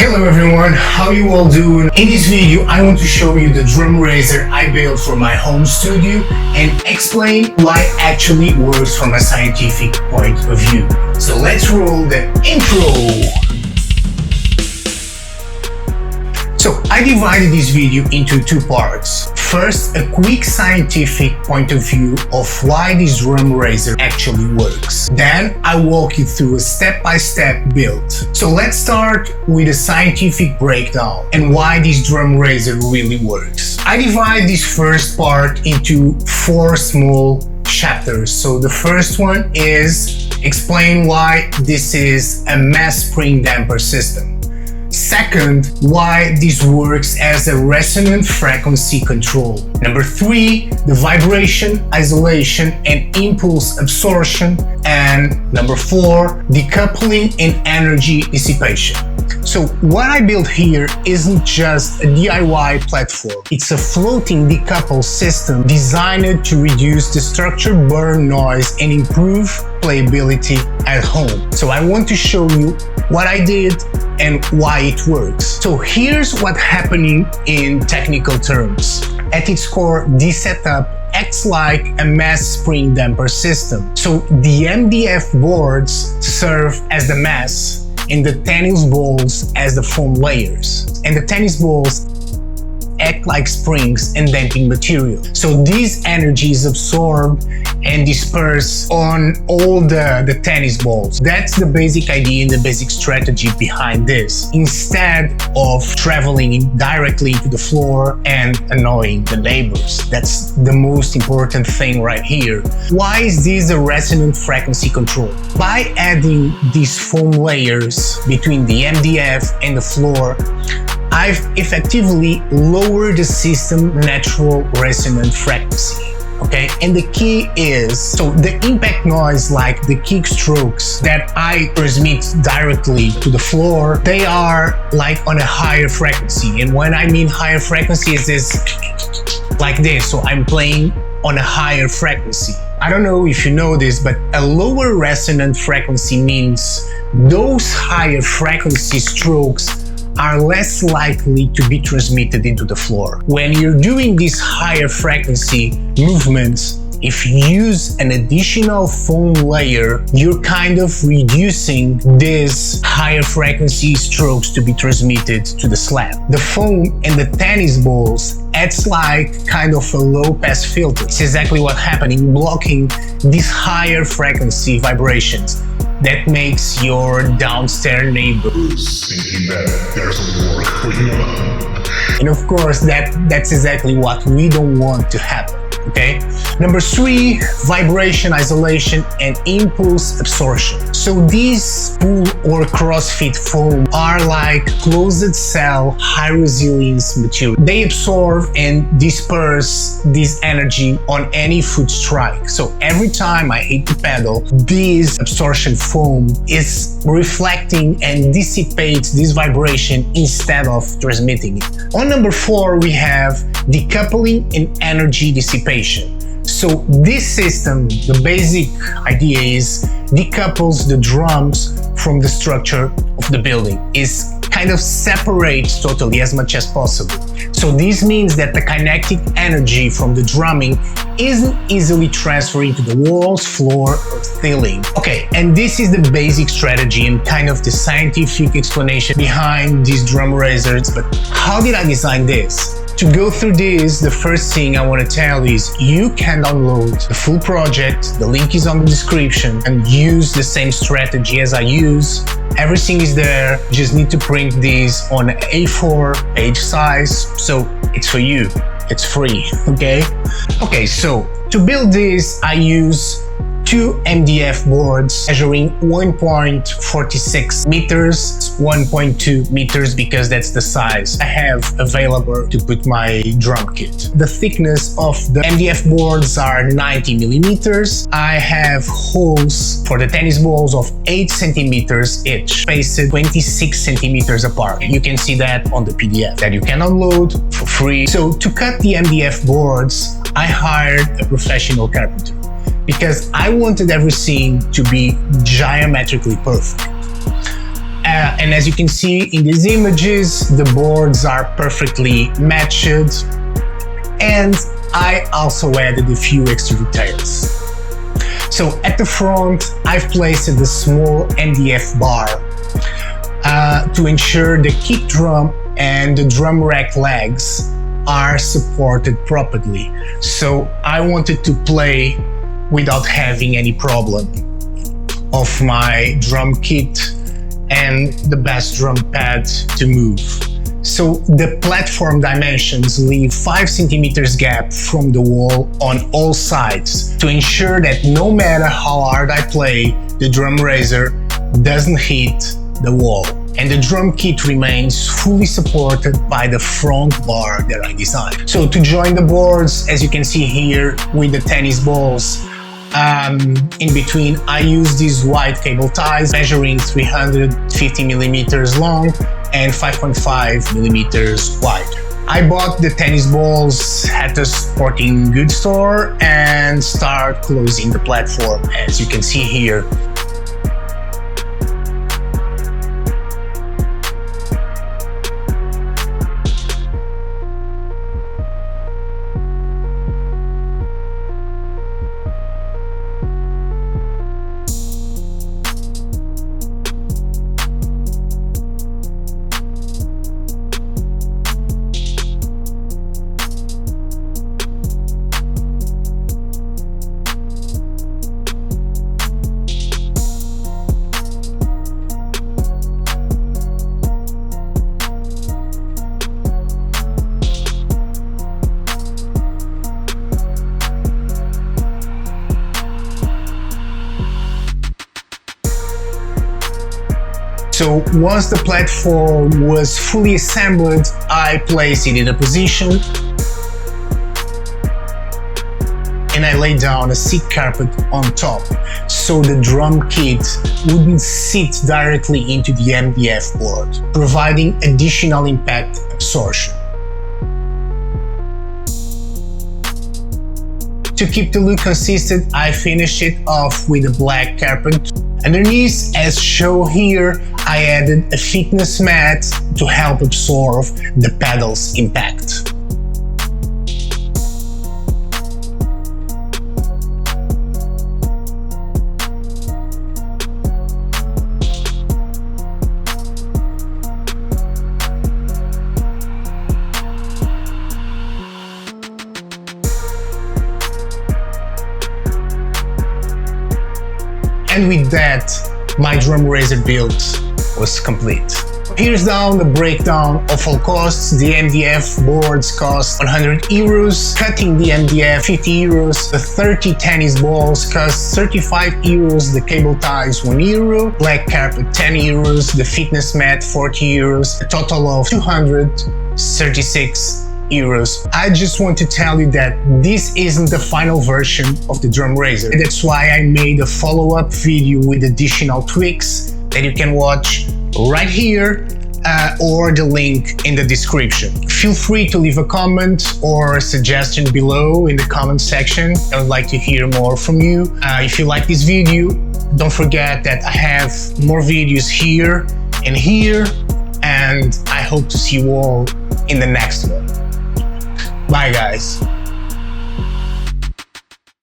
Hello everyone, how you all doing? In this video I want to show you the drum raiser I built for my home studio and explain why it actually works from a scientific point of view. So let's roll the intro! So I divided this video into two parts. First, a quick scientific point of view of why this drum raiser actually works. Then I walk you through a step-by-step build. So let's start with a scientific breakdown and why this drum raiser really works. I divide this first part into 4 small chapters. So the first one is explain why this is a mass spring damper system. Second, why this works as a resonant frequency control. Number 3, the vibration, isolation, and impulse absorption. And number 4, decoupling and energy dissipation. So what I built here isn't just a DIY platform. It's a floating decouple system designed to reduce the structure burn noise and improve playability at home. So I want to show you what I did and why it works. So here's what's happening in technical terms. At its core, this setup acts like a mass spring damper system. So the MDF boards serve as the mass and the tennis balls as the foam layers. And the tennis balls act like springs and damping material. So this energy is absorbed and dispersed on all the tennis balls. That's the basic idea and the basic strategy behind this. Instead of traveling directly into the floor and annoying the neighbors. That's the most important thing right here. Why is this a resonant frequency control? By adding these foam layers between the MDF and the floor, I've effectively lowered the system's natural resonant frequency. Okay, and the key is, so the impact noise, like the kick strokes that I transmit directly to the floor, they are like on a higher frequency. And when I mean higher frequency, is this like this. So I'm playing on a higher frequency. I don't know if you know this, but a lower resonant frequency means those higher frequency strokes are less likely to be transmitted into the floor. When you're doing these higher frequency movements, if you use an additional foam layer, you're kind of reducing these higher frequency strokes to be transmitted to the slab. The foam and the tennis balls acts like kind of a low pass filter. It's exactly what's happening, blocking these higher frequency vibrations. That makes your downstairs neighbor thinking that there's some work going on. And of course, that's exactly what we don't want to happen. Okay. Number 3, vibration, isolation, and impulse absorption. So these pull or crossfit foam are like closed cell, high resilience material. They absorb and disperse this energy on any foot strike. So every time I hit the pedal, this absorption foam is reflecting and dissipates this vibration instead of transmitting it. On number 4, we have decoupling and energy dissipation. So this system, the basic idea is decouples the drums from the structure of the building. Is kind of separates totally as much as possible. So this means that the kinetic energy from the drumming isn't easily transferring to the walls, floor, or ceiling. Okay, and this is the basic strategy and kind of the scientific explanation behind these drum raisers. But how did I design this? To go through this, the first thing I want to tell is you can download the full project, the link is on the description, and use the same strategy as I use. Everything is there, you just need to print this on an A4 page size, so it's for you, it's free, okay? Okay, so to build this, I use 2 MDF boards measuring 1.46 meters, 1.2 meters because that's the size I have available to put my drum kit. The thickness of the MDF boards are 90 millimeters. I have holes for the tennis balls of 8 centimeters each, spaced 26 centimeters apart. You can see that on the PDF that you can download for free. So to cut the MDF boards, I hired a professional carpenter, because I wanted everything to be geometrically perfect. And as you can see in these images, the boards are perfectly matched, and I also added a few extra details. So at the front, I've placed a small MDF bar to ensure the kick drum and the drum rack legs are supported properly. So I wanted to play without having any problem of my drum kit and the bass drum pad to move. So the platform dimensions leave 5 centimeters gap from the wall on all sides to ensure that no matter how hard I play, the drum raiser doesn't hit the wall. And the drum kit remains fully supported by the front bar that I designed. So to join the boards, as you can see here with the tennis balls, in between I use these white cable ties measuring 350 millimeters long and 5.5 millimeters wide. I bought the tennis balls at the sporting goods store and start closing the platform, as you can see here. So once the platform was fully assembled, I placed it in a position and I laid down a seat carpet on top so the drum kit wouldn't sit directly into the MDF board, providing additional impact absorption. To keep the look consistent, I finished it off with a black carpet. Underneath, as shown here, I added a thickness mat to help absorb the pedal's impact. And with that, my drum raiser build was complete. Here's down the breakdown of all costs. The MDF boards cost 100 euros, cutting the MDF 50 euros, the 30 tennis balls cost 35 euros, the cable ties 1 euro, black carpet 10 euros, the fitness mat 40 euros, a total of 236 euros. I just want to tell you that this isn't the final version of the drum raiser. That's why I made a follow-up video with additional tweaks that you can watch right here or the link in the description. Feel free to leave a comment or a suggestion below in the comment section. I would like to hear more from you. If you like this video, don't forget that I have more videos here and here, and I hope to see you all in the next one. Bye guys.